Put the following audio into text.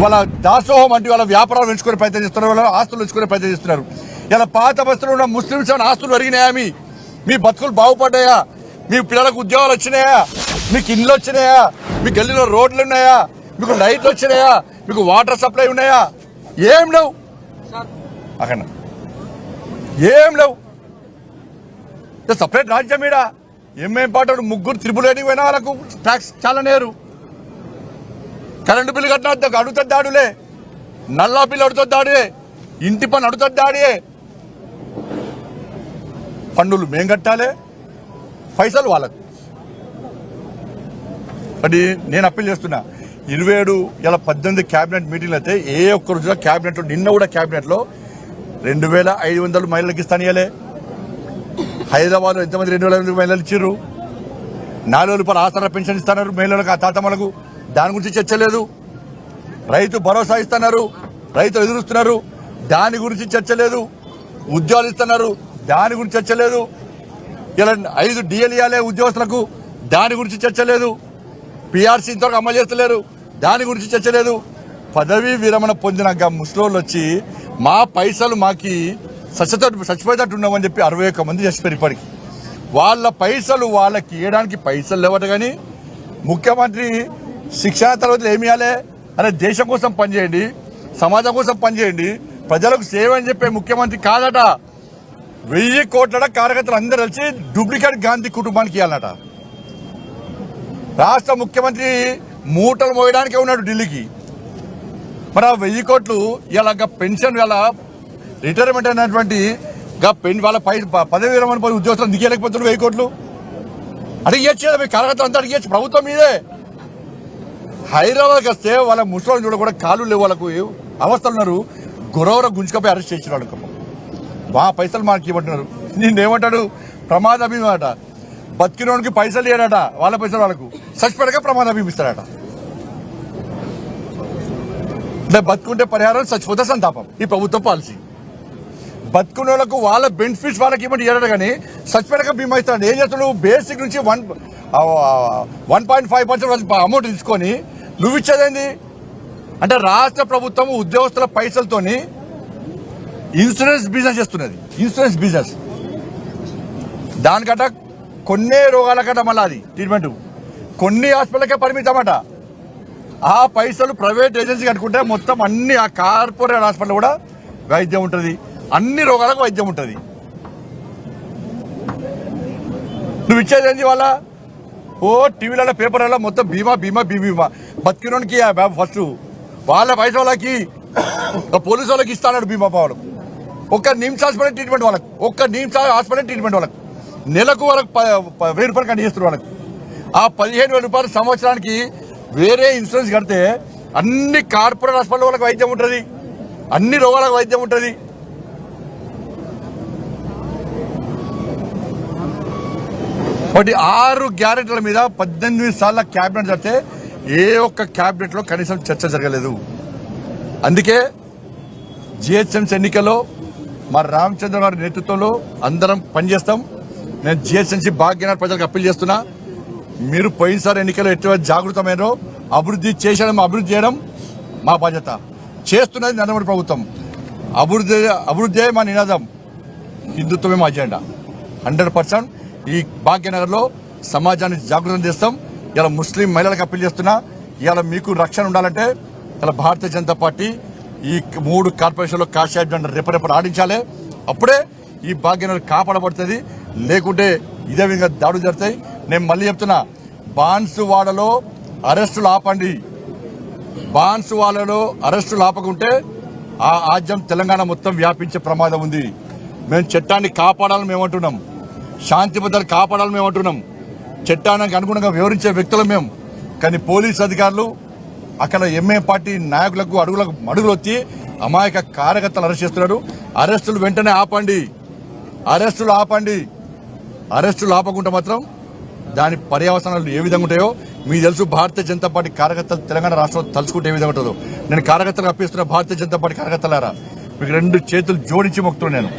వాళ్ళ దాసోహం అంటే వాళ్ళ వ్యాపారాలు పెంచుకునే ప్రయత్నం చేస్తున్నారు, వాళ్ళ ఆస్తులు పెంచుకునే ప్రయత్నం చేస్తున్నారు. ఇలా పాత బస్తులు ఉన్న ముస్లింస్ ఆస్తులు పెరిగినాయా? మీ బతుకులు బాగుపడ్డాయా? మీ పిల్లలకు ఉద్యోగాలు వచ్చినాయా? మీకు ఇండ్లు వచ్చినాయా? మీ గల్లీలో రోడ్లు ఉన్నాయా? మీకు లైట్లు వచ్చినాయా? మీకు వాటర్ సప్లై ఉన్నాయా? ఏం లేవు. అక్కడ ఏం లేవు. సపరేట్ రాజ్యం మీద ఏమేం పాటాడు? ముగ్గురు త్రిపులేని పోయినా వాళ్ళకు ట్యాక్స్ చాలా నేరు. కరెంటు బిల్లు కట్టిన అడుగుతుంది దాడులే, నల్లా బిల్లు అడుగుతుంది దాడే, ఇంటి పని అడుగుతుంది దాడే. పన్నులు మేం కట్టాలి, పైసలు వాళ్ళకు. అది నేను అప్పీల్ చేస్తున్నా. 27 ఇలా 18 క్యాబినెట్ మీటింగ్లు అయితే ఏ ఒక్క రోజులో క్యాబినెట్లో, నిన్న కూడా క్యాబినెట్లో 2500 మహిళలకు ఇస్తానియలే. హైదరాబాద్లో ఎంతమంది 2000 మహిళలు ఇచ్చారు? 4 రూపాయలు ఆసరా పెన్షన్ ఇస్తున్నారు మహిళలకు, ఆ తాతమ్మలకు. దాని గురించి చర్చ లేదు. రైతు భరోసా ఇస్తున్నారు, రైతులు ఎదురుస్తున్నారు, దాని గురించి చర్చ లేదు. ఉద్యోగాలు ఇస్తున్నారు, దాని గురించి చర్చ లేదు. ఇలా 5 డిఎల్ ఇవ్వాలి ఉద్యోగస్తులకు, దాని గురించి చర్చ లేదు. పిఆర్సీ ఇంతవరకు అమలు చేస్తలేరు, దాని గురించి చర్చ లేదు. పదవీ విరమణ పొందిన ముస్లింలు వచ్చి మా పైసలు మాకి చచ్చిపోయేటట్టు ఉన్నామని చెప్పి 61 మంది చచ్చిపోయారు ఇప్పటికి. వాళ్ళ పైసలు వాళ్ళకి ఇవ్వడానికి పైసలు లేవట. కానీ ముఖ్యమంత్రి శిక్షణ తరగతులు ఏమి ఇవ్వాలి? అనే దేశం కోసం పనిచేయండి, సమాజం కోసం పనిచేయండి, ప్రజలకు సేవ అని చెప్పే ముఖ్యమంత్రి కాదట. 1000 కోట్ల కార్యకర్తలు అందరూ కలిసి డూప్లికేట్ గాంధీ కుటుంబానికి ఇవ్వాలట. రాష్ట్ర ముఖ్యమంత్రి మూటలు మోయడానికే ఉన్నాడు ఢిల్లీకి. మరి ఆ 1000 కోట్లు ఇలా పెన్షన్, ఇలా రిటైర్మెంట్ అయినటువంటి వాళ్ళ పదవి విరమణ పోయి ఉద్యోగస్తులు దిగలేకపోతున్నారు. 1000 కోట్లు అడిగేచ్చు కదా, మీ కార్యకర్తలు అంతా అడిగేచ్చు ప్రభుత్వం మీదే. హైదరాబాద్కి వస్తే వాళ్ళ ముసలి చూడ కూడా కాళ్ళు లేవు, వాళ్ళకు అవస్థలు ఉన్నారు. గురవర గుంజుకపోయి అరెస్ట్ చేసిన వాళ్ళకు మా పైసలు మాకు ఇవ్వమంటున్నారు. నేనేమంటాడు? ప్రమాద భీమా అట. బతికినోడికి పైసలు ఇవ్వడట, వాళ్ళ పైసలు వాళ్ళకు. చచ్చిపోయాక ప్రమాద భీమా ఇస్తాడట. బతుకుంటే పరిహారం, చచ్చిపోతే సంతాపం. ఈ ప్రభుత్వ పాలసీ. బతుకున్న వాళ్ళకు వాళ్ళ బెనిఫిట్స్ వాళ్ళకి ఇవ్వండి ఇవ్వడు, కానీ చచ్చిపోయాక బీమా ఇస్తాడు. ఏం చేస్తాడు? బేసిక్ నుంచి 1.5% అమౌంట్ తీసుకొని నువ్వు ఇచ్చేదేంది అంటే, రాష్ట్ర ప్రభుత్వం ఉద్యోగస్తుల పైసలతోని ఇన్సూరెన్స్ బిజినెస్ చేస్తున్నది. ఇన్సూరెన్స్ బిజినెస్ దానికట కొన్ని రోగాలకట మళ్ళీ అది ట్రీట్మెంట్ కొన్ని హాస్పిటల్కే పరిమితమట. ఆ పైసలు ప్రైవేట్ ఏజెన్సీ కట్టుకుంటే మొత్తం అన్ని ఆ కార్పొరేట్ హాస్పిటల్ కూడా వైద్యం ఉంటుంది, అన్ని రోగాలకు వైద్యం ఉంటుంది. నువ్వు ఇచ్చేదేంది? వాళ్ళ టీవీలలో పేపర్లలో మొత్తం బీమా బీమా బీమా. బతికినోనికి ఫస్ట్ వాళ్ళ పైసలు వాళ్ళకి, పోలీసు వాళ్ళకి ఇస్తాడు బీమా వాళ్ళకు. ఒక్క నిమ్స్ హాస్పిటల్ ట్రీట్మెంట్ వాళ్ళకు, ఒక్క నిమ్స్ హాస్పిటల్ ట్రీట్మెంట్ వాళ్ళకు నెలకు వాళ్ళకి 1000 రూపాయలు కంటిస్తారు వాళ్ళకి. ఆ 15,000 రూపాయలు సంవత్సరానికి వేరే ఇన్సూరెన్స్ కడితే అన్ని కార్పొరేట్ హాస్పిటల్ వాళ్ళకి వైద్యం ఉంటుంది, అన్ని రోగాలకు వైద్యం ఉంటుంది. ఒకటి 6 గ్యారెంటీల మీద 18 సార్ల క్యాబినెట్ జరిగితే ఏ ఒక్క క్యాబినెట్ లో కనీసం చర్చ జరగలేదు. అందుకే జిహెచ్ఎంసీ ఎన్నికల్లో మా రామచంద్ర గారి నేతృత్వంలో అందరం పనిచేస్తాం. నేను జిహెచ్ఎంసీ భాగ్యనగర్ ప్రజలకు అప్పీల్ చేస్తున్నా. మీరు పోయినసారి ఎన్నికల్లో ఎటువంటి జాగృతమైనో అభివృద్ధి చేయడం మా బాధ్యత. చేస్తున్నది నరేంద్ర మోడీ ప్రభుత్వం. అభివృద్ధి మా నినాదం, హిందుత్వమే మా అజెండా. 100% ఈ భాగ్యనగర్లో సమాజాన్ని జాగృతం చేస్తాం. ఇలా ముస్లిం మహిళలకు అప్పీల్ చేస్తున్నా. ఇలా మీకు రక్షణ ఉండాలంటే ఇలా భారతీయ జనతా పార్టీ ఈ 3 కార్పొరేషన్లో కాషాయ జెండా రెపరెపలు ఆడించాలి. అప్పుడే ఈ భాగ్యనగర్ కాపాడబడుతుంది. లేకుంటే ఇదే విధంగా దాడులు జరుగుతాయి. నేను మళ్ళీ చెప్తున్నా, బాన్సువాడలో అరెస్టులు ఆపండి. బాన్సువాడలో అరెస్టులు ఆపకుంటే ఆ ఆజ్యం తెలంగాణ మొత్తం వ్యాపించే ప్రమాదం ఉంది. మేము చట్టాన్ని కాపాడాలని మేమంటున్నాం, శాంతి భద్రతలు కాపాడాలని మేము అంటున్నాం, చట్టానికి అనుగుణంగా వివరించే వ్యక్తులు మేము. కానీ పోలీసు అధికారులు అక్కడ ఎంఏ పార్టీ నాయకులకు అడుగులు వచ్చి అమాయక కార్యకర్తలు అరెస్ట్ చేస్తున్నారు. అరెస్టులు వెంటనే ఆపండి, అరెస్టులు ఆపండి. అరెస్టులు ఆపకుండా మాత్రం దాని పర్యవసానాలు ఏ విధంగా ఉంటాయో మీకు తెలుసు. భారతీయ జనతా పార్టీ కార్యకర్తలు తెలంగాణ రాష్ట్రంలో తలుచుకుంటే ఏ విధంగా ఉంటుందో నేను కార్యకర్తలకు అప్పిస్తున్న భారతీయ జనతా పార్టీ కార్యకర్తలారా, మీకు 2 చేతులు జోడించి మొక్కుతున్నాను. నేను